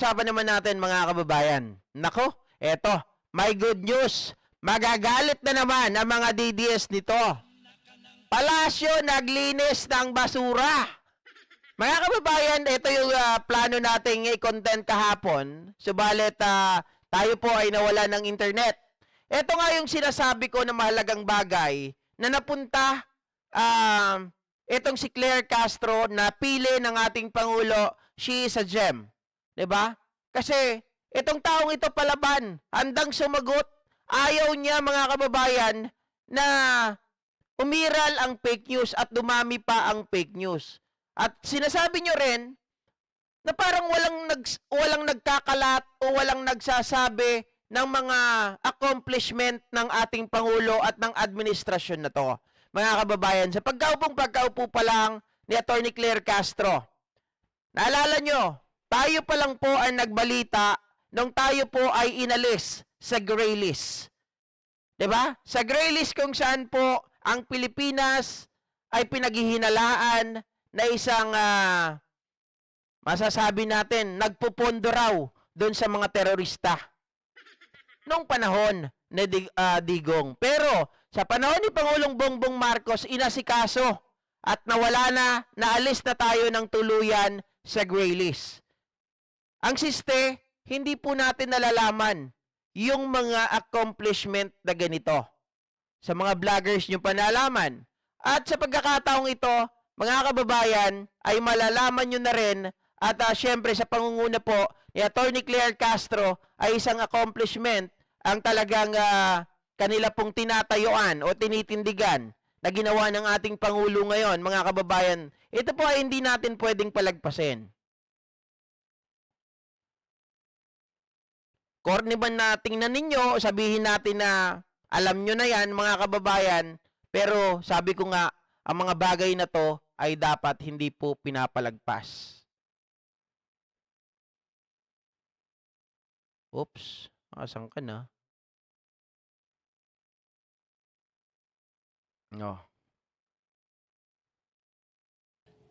Usapan naman natin mga kababayan. Nako, eto, may good news. Magagalit na naman ang mga DDS nito. Palasyo naglinis ng basura. Mga kababayan, ito yung plano nating i-content kahapon. Subalit tayo po ay nawala ng internet. Ito nga yung sinasabi ko na mahalagang bagay na napunta itong si Claire Castro na pili ng ating Pangulo, she is a gem. 'Di ba? Kasi itong taong ito palaban, handang sumagot. Ayaw niya mga kababayan na umiral ang fake news at dumami pa ang fake news. At sinasabi nyo rin na parang walang nagkakalat o walang nagsasabi ng mga accomplishment ng ating Pangulo at ng administrasyon na to. Mga kababayan, sa pagkaupo pa lang ni Atty. Claire Castro, naalala nyo, tayo pa lang po ang nagbalita nung tayo po ay inalis sa gray list. 'Di ba? Sa gray list kung saan po ang Pilipinas ay pinaghihinalaan na isang masasabi natin, nagpupondo raw doon sa mga terorista. Noong panahon ni Digong. Pero sa panahon ni Pangulong Bongbong Marcos, inasikaso at nawala na, naalis na tayo ng tuluyan sa gray list. Ang siste, hindi po natin nalalaman yung mga accomplishment na ganito. Sa mga vloggers nyo pa nalaman. At sa pagkakataong ito, mga kababayan, ay malalaman nyo na rin at syempre sa pangunguna po ni Atty. Claire Castro ay isang accomplishment ang talagang kanila pong tinatayuan o tinitindigan na ginawa ng ating Pangulo ngayon, mga kababayan. Ito po ay hindi natin pwedeng palagpasin. Korni ba na tingnan ninyo, sabihin natin na alam nyo na yan, mga kababayan, pero sabi ko nga, ang mga bagay na to ay dapat hindi po pinapalagpas. Oops, asan ka na? No.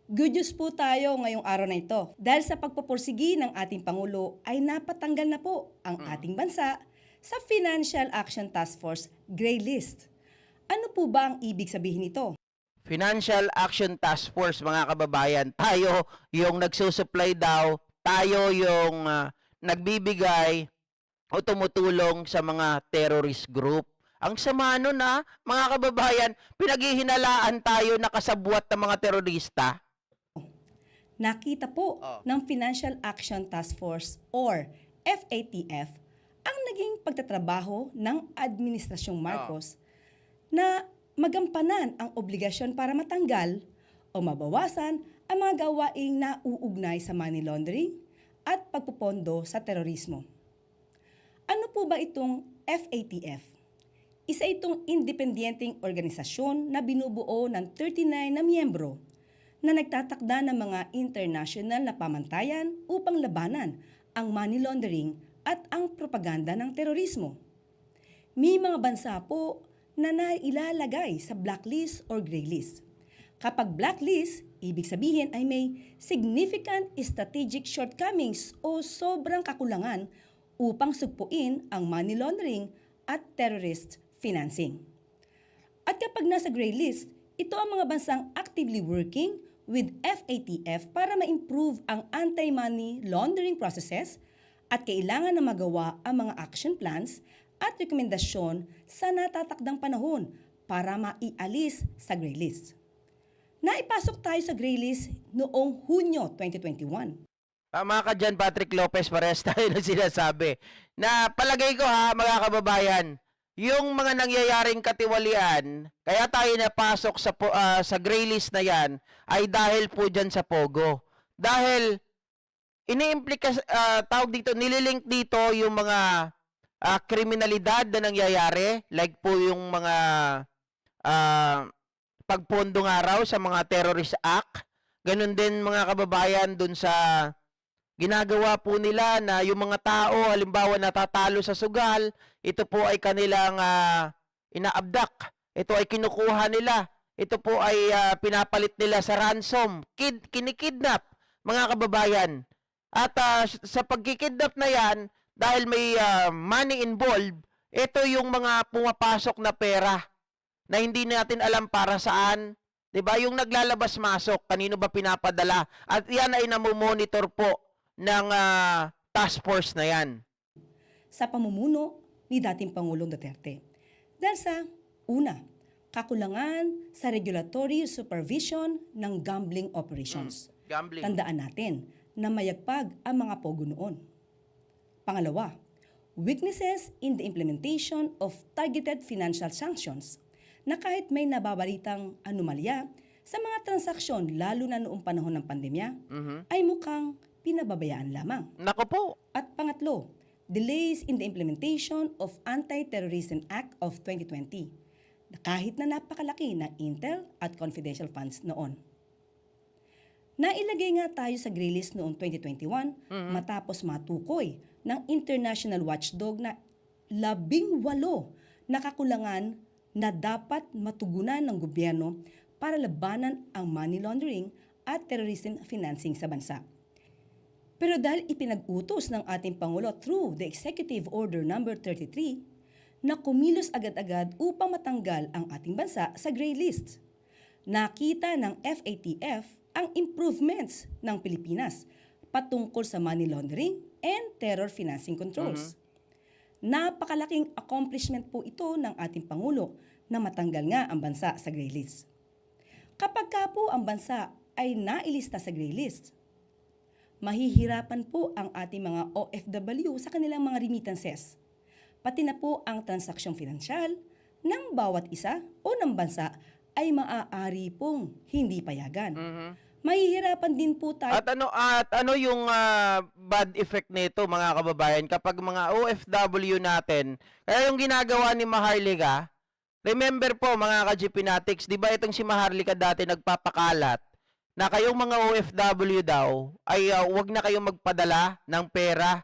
Good news po tayo ngayong araw na ito. Dahil sa pagpupursigi ng ating Pangulo ay napatanggal na po ang ating bansa sa Financial Action Task Force Gray List. Ano po ba ang ibig sabihin nito? Financial Action Task Force, mga kababayan, tayo yung nagsusupply daw, tayo yung nagbibigay o tumutulong sa mga terrorist group. Ang sama nun mga kababayan, pinaghihinalaan tayo na kasabwat ng mga terorista. Nakita po ng Financial Action Task Force or FATF ang naging pagtatrabaho ng Administrasyong Marcos na magampanan ang obligasyon para matanggal o mabawasan ang mga gawaing nauugnay sa money laundering at pagpupondo sa terorismo. Ano po ba itong FATF? Isa itong independenteng organisasyon na binubuo ng 39 na miyembro na nagtatakda ng mga international na pamantayan upang labanan ang money laundering at ang propaganda ng terorismo. May mga bansa po na nailalagay sa blacklist or gray list. Kapag blacklist, ibig sabihin ay may significant strategic shortcomings o sobrang kakulangan upang sugpuin ang money laundering at terrorist financing. At kapag nasa gray list, ito ang mga bansang actively working with FATF para ma-improve ang anti-money laundering processes at kailangan na magawa ang mga action plans at rekomendasyon sa natatakdang panahon para maialis sa gray list. Naipasok tayo sa gray list noong Hunyo 2021. Tama ka dyan, Patrick Lopez, parehas tayo na sinasabi. Na palagay ko mga kababayan, yung mga nangyayaring katiwalian, kaya tayo napasok sa gray list na yan, ay dahil po dyan sa Pogo. Dahil, nililink dito yung mga kriminalidad na nangyayari, like po yung mga pagpondo nga raw sa mga terrorist act, ganun din mga kababayan dun sa ginagawa po nila na yung mga tao, halimbawa natatalo sa sugal, ito po ay kanilang inaabdak. Ito ay kinukuha nila. Ito po ay pinapalit nila sa ransom. Kinikidnap, mga kababayan. At sa pagkikidnap na yan, dahil may money involved, ito yung mga pumapasok na pera na hindi natin alam para saan. 'Di ba? Yung naglalabas-masok, kanino ba pinapadala? At yan ay namomonitor po ng task force na yan. Sa pamumuno ni dating Pangulong Duterte. Dahil sa una, kakulangan sa regulatory supervision ng gambling operations. Gambling. Tandaan natin na mayagpag ang mga pogo noon. Pangalawa, weaknesses in the implementation of targeted financial sanctions na kahit may nababalitang anomalya sa mga transaksyon lalo na noong panahon ng pandemya, ay mukhang pinababayaan lamang. Nako po. At pangatlo, delays in the implementation of Anti-Terrorism Act of 2020 na kahit na napakalaki na intel at confidential funds noon. Nailagay nga tayo sa gray list noong 2021 matapos matukoy ng international watchdog na 18 na kakulangan na dapat matugunan ng gobyerno para labanan ang money laundering at terrorism financing sa bansa. Pero dahil ipinag-utos ng ating Pangulo through the Executive Order No. 33 na kumilos agad-agad upang matanggal ang ating bansa sa gray list, nakita ng FATF ang improvements ng Pilipinas patungkol sa money laundering and terror financing controls. Napakalaking accomplishment po ito ng ating Pangulo na matanggal nga ang bansa sa gray list. Kapag ka po ang bansa ay nailista sa gray list, mahihirapan po ang ating mga OFW sa kanilang mga remittances. Pati na po ang transaksyon finansyal ng bawat isa o ng bansa ay maaari pong hindi payagan. Mahihirapan din po tayo. At ano yung bad effect nito, mga kababayan, kapag mga OFW natin, kaya yung ginagawa ni Maharlika, remember po mga ka-GPnatics, di ba itong si Maharlika dati nagpapakalat na kayong mga OFW daw ay wag na kayong magpadala ng pera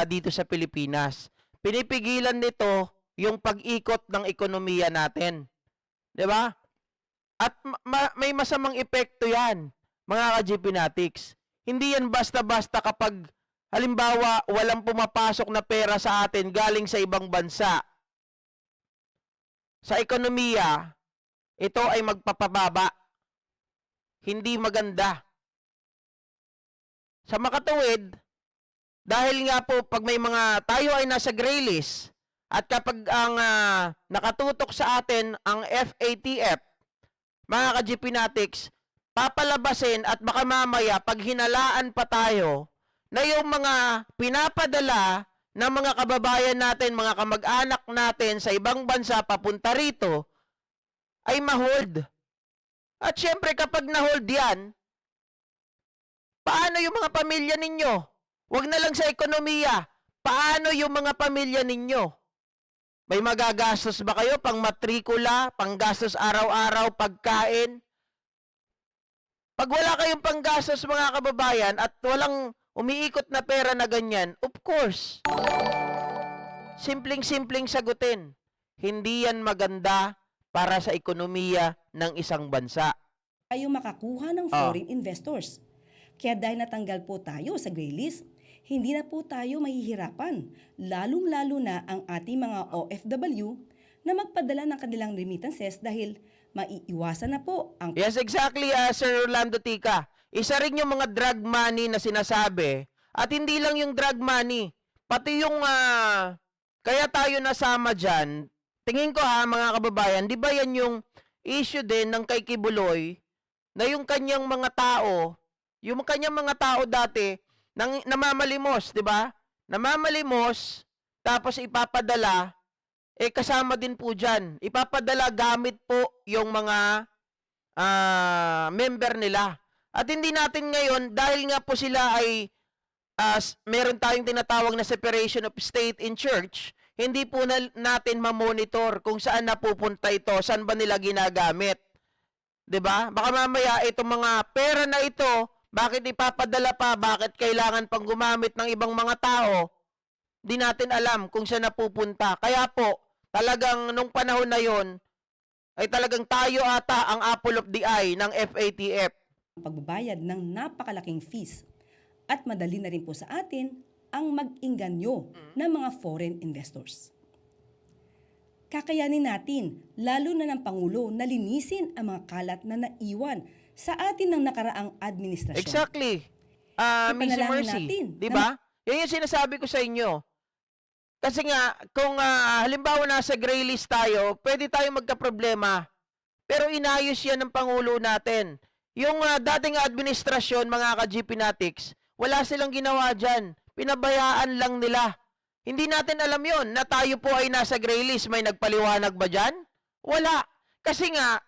dito sa Pilipinas. Pinipigilan nito yung pag-ikot ng ekonomiya natin. 'Di ba? At may masamang epekto 'yan, mga ka-GPnatics. Hindi yan basta-basta kapag halimbawa walang pumapasok na pera sa atin galing sa ibang bansa. Sa ekonomiya, ito ay magpapababa. Hindi maganda. Sa makatuwid, dahil nga po pag may mga tayo ay nasa gray list at kapag ang nakatutok sa atin ang FATF, mga ka-GPnatics, papalabasin at baka mamaya pag hinalaan pa tayo na yung mga pinapadala ng mga kababayan natin, mga kamag-anak natin sa ibang bansa papunta rito ay ma-hold. At syempre kapag na-hold yan, paano yung mga pamilya ninyo? Huwag na lang sa ekonomiya. Paano yung mga pamilya ninyo? May magagastos ba kayo pang matrikula, pang gastos araw-araw, pagkain? Pag wala kayong panggastos mga kababayan at walang umiikot na pera na ganyan, of course, simpleng-simpleng sagutin. Hindi yan maganda para sa ekonomiya ng isang bansa. Tayo makakuha ng foreign investors. Kaya dahil natanggal po tayo sa gray list, hindi na po tayo mahihirapan, lalong-lalo na ang ating mga OFW na magpadala ng kanilang remittances dahil maiiwasan na po ang... Yes, exactly, Sir Orlando Tica. Isa rin yung mga drug money na sinasabi. At hindi lang yung drug money, pati yung... kaya tayo nasama dyan, tingin ko mga kababayan, di ba yan yung issue din ng kay Kibuloy na yung kanyang mga tao dati namamalimos, di ba? Namamalimos, tapos ipapadala, kasama din po dyan. Ipapadala gamit po yung mga member nila. At hindi natin ngayon, dahil nga po sila ay meron tayong tinatawag na separation of state and church, hindi po natin ma-monitor kung saan napupunta ito, saan ba nila ginagamit. 'Di ba? Baka mamaya itong mga pera na ito, bakit ipapadala pa, bakit kailangan pang gumamit ng ibang mga tao, di natin alam kung saan napupunta. Kaya po, talagang nung panahon na yon ay talagang tayo ata ang apple of the eye ng FATF. Pagbabayad ng napakalaking fees at madali na rin po sa atin ang mag-inganyo ng mga foreign investors. Kakayanin natin, lalo na ng Pangulo, na linisin ang mga kalat na naiwan sa atin ng nakaraang administrasyon. Exactly. Miss Ipanalangin Mercy, natin di ba? Yan yung sinasabi ko sa inyo. Kasi nga, kung halimbawa nasa gray list tayo, pwede tayong magka-problema. Pero inayos yan ng Pangulo natin. Yung dating administrasyon, mga ka-GP Natics, wala silang ginawa dyan. Pinabayaan lang nila. Hindi natin alam yon na tayo po ay nasa gray list. May nagpaliwanag ba dyan? Wala. Kasi nga,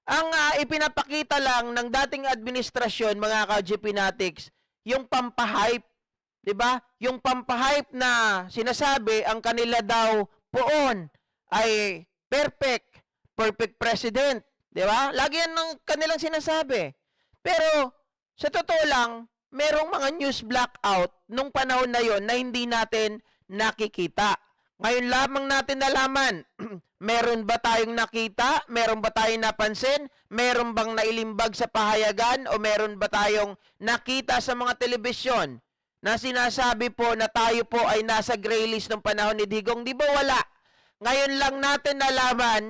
ang ipinapakita lang ng dating administrasyon, mga ka-GP Natics, yung pampahype. Diba? Yung pampahype na sinasabi ang kanila daw poon ay perfect president. Diba? Lagi yan ng kanilang sinasabi. Pero, sa totoo lang, merong mga news blackout nung panahon na yon na hindi natin nakikita. Ngayon lamang natin nalaman, meron ba tayong nakita? Meron ba tayong napansin? Meron bang nailimbag sa pahayagan? O meron ba tayong nakita sa mga telebisyon na sinasabi po na tayo po ay nasa gray list ng panahon ni Digong? Di ba wala? Ngayon lang natin nalaman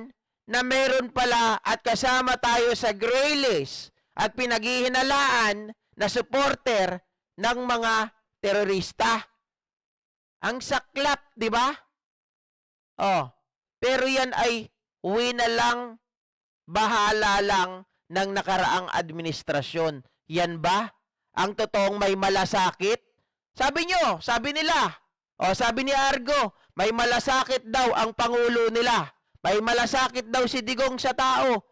na meron pala at kasama tayo sa gray list at pinaghihinalaan na supporter ng mga terorista. Ang saklap, di ba? Oh, pero yan ay na lang, bahala lang ng nakaraang administrasyon. Yan ba ang totoong may malasakit? Sabi nyo, sabi nila, sabi ni Argo, may malasakit daw ang Pangulo nila. May malasakit daw si Digong sa tao.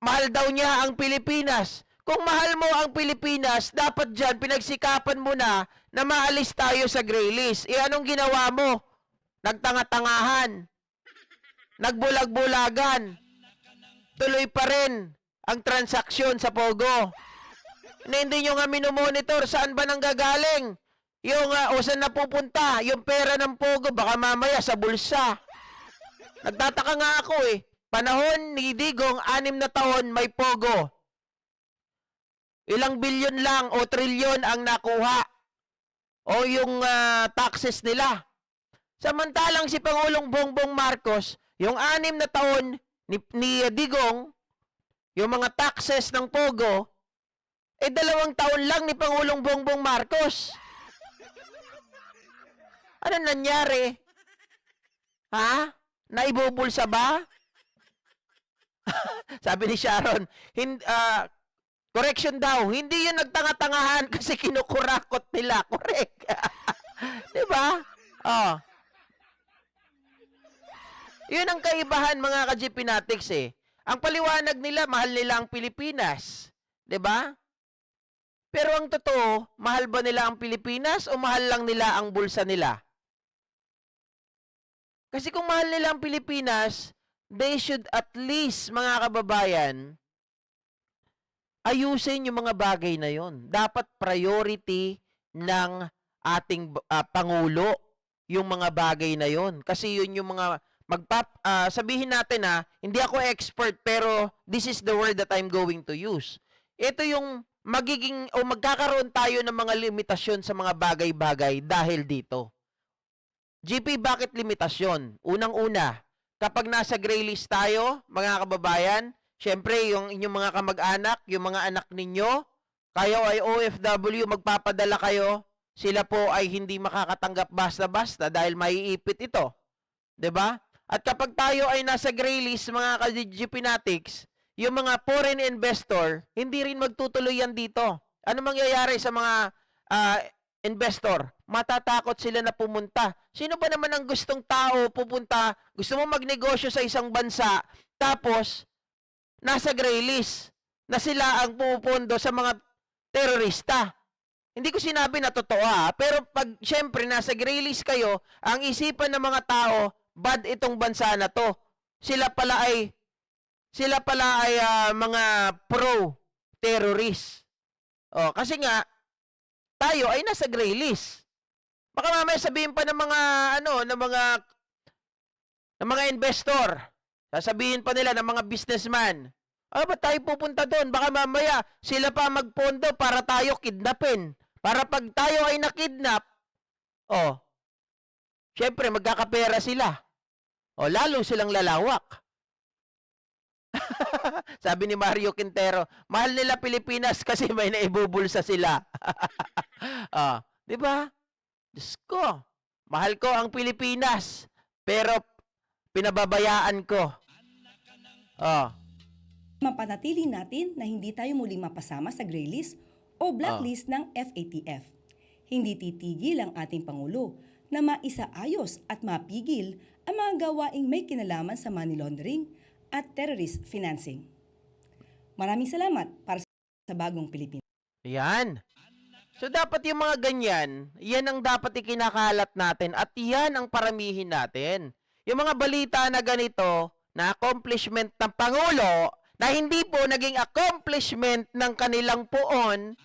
Mahal daw niya ang Pilipinas. Kung mahal mo ang Pilipinas, dapat dyan pinagsikapan mo na maalis tayo sa gray list. Anong ginawa mo? Nagtanga-tangahan. Nagbulag-bulagan. Tuloy pa rin ang transaksyon sa Pogo. Hindi nyo nga minomonitor saan ba nanggagaling. Yung saan napupunta, yung pera ng Pogo, baka mamaya sa bulsa. Nagtataka nga ako Panahon ni Digong, 6 na taon may Pogo. Ilang bilyon lang o trilyon ang nakuha. O yung taxes nila. Samantalang si Pangulong Bongbong Marcos, yung 6 na taon ni Digong, yung mga taxes ng Pogo, 2 taon lang ni Pangulong Bongbong Marcos. Ano nangyari? Ha? Naibubulsa ba? Sabi ni Sharon, correction daw, hindi yun nagtanga-tangahan kasi kinukurakot nila. Correct. Diba? Yun ang kaibahan, mga ka-GP Natics Ang paliwanag nila, mahal nila ang Pilipinas. Diba? Pero ang totoo, mahal ba nila ang Pilipinas o mahal lang nila ang bulsa nila? Kasi kung mahal nila ang Pilipinas, they should at least, mga kababayan, ayusin yung mga bagay na yon. Dapat priority ng ating Pangulo yung mga bagay na yon. Kasi yun yung mga sabihin natin hindi ako expert pero this is the word that I'm going to use. Ito yung magkakaroon tayo ng mga limitasyon sa mga bagay-bagay dahil dito. GP, bakit limitasyon? Unang-una, kapag nasa gray list tayo, mga kababayan, syempre yung inyong mga kamag-anak, yung mga anak ninyo, kayo ay OFW, magpapadala kayo, sila po ay hindi makakatanggap basta-basta dahil maiipit ito. 'Di ba? At kapag tayo ay nasa gray list, mga ka-GP Natics, yung mga foreign investor, hindi rin magtutuloy yan dito. Ano mangyayari sa mga investor? Matatakot sila na pumunta. Sino ba naman ang gustong tao pupunta, gusto mo magnegosyo sa isang bansa, tapos nasa gray list na sila ang pupundo sa mga terorista? Hindi ko sinabi na totoo pero pag syempre nasa gray list kayo, ang isipan ng mga tao, bad itong bansa na to. Sila pala ay mga pro-terrorist. Kasi nga tayo ay nasa gray list. Baka mamaya sabihin pa ng mga investor. Sasabihin pa nila ng mga businessman. Ba't tayo pupunta doon? Baka mamaya sila pa magpondo para tayo kidnapin. Para pag tayo ay nakidnap, oh, syempre magkakapera sila. O lalo silang lalawak. Sabi ni Mario Quintero, mahal nila Pilipinas kasi may naibubulsa sila. Ah, 'di ba? Diyos ko, mahal ko ang Pilipinas, pero pinababayaan ko. Oh, Mapanatili natin na hindi tayo muling mapasama sa gray list o blacklist ng FATF. Hindi titigil ang ating Pangulo na maisaayos at mapigil ang mga gawaing may kinalaman sa money laundering at terrorist financing. Maraming salamat para sa bagong Pilipinas. yan. So dapat yung mga ganyan, yan ang dapat ikinakalat natin at yan ang paramihin natin. Yung mga balita na ganito, na accomplishment ng Pangulo, na hindi po naging accomplishment ng kanilang puon,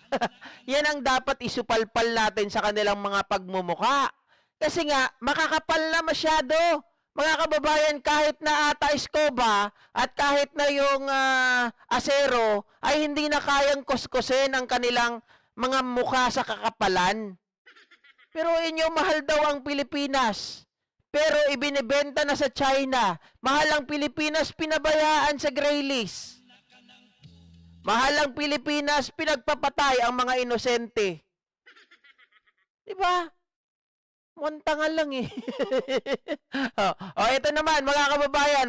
yan ang dapat isupalpal natin sa kanilang mga pagmumuka. Kasi nga, makakapal na masyado. Mga kababayan, kahit na Ata Escoba at kahit na yung Acero, ay hindi na kayang kuskusin ang kanilang mga mukha sa kakapalan. Pero inyo, mahal daw ang Pilipinas. Pero ibinibenta na sa China. Mahal ang Pilipinas, pinabayaan sa gray list. Mahal ang Pilipinas, pinagpapatay ang mga inosente. Diba? Muntangan lang eh. Ito naman, mga kababayan,